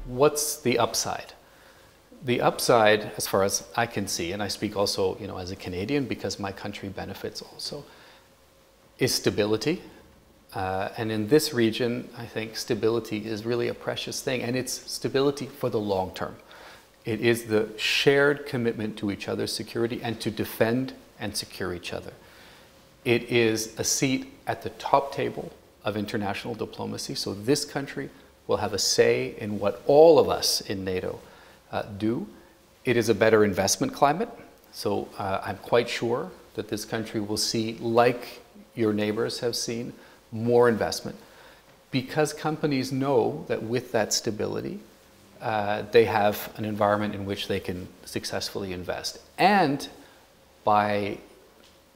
what's the upside? The upside, as far as I can see, and I speak also, as a Canadian because my country benefits also, is stability. And in this region, I think stability is really a precious thing, and it's stability for the long term. It is the shared commitment to each other's security and to defend and secure each other. It is a seat at the top table of international diplomacy, so this country will have a say in what all of us in NATO do. It is a better investment climate, so I'm quite sure that this country will see, like your neighbors have seen, more investment, because companies know that with that stability, they have an environment in which they can successfully invest. And by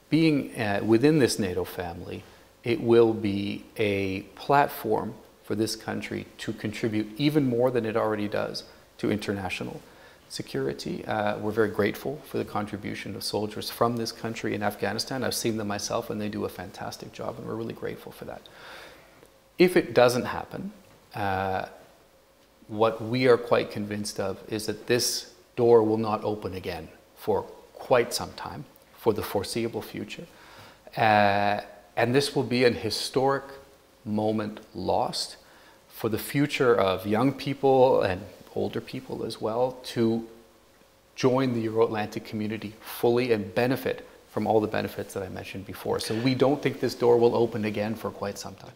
being within this NATO family, it will be a platform for this country to contribute even more than it already does to international security. We're very grateful for the contribution of soldiers from this country in Afghanistan. I've seen them myself and they do a fantastic job, and we're really grateful for that. If it doesn't happen, what we are quite convinced of is that this door will not open again for quite some time, for the foreseeable future. And this will be an historic moment lost for the future of young people and older people as well to join the Euro-Atlantic community fully and benefit from all the benefits that I mentioned before. So we don't think this door will open again for quite some time.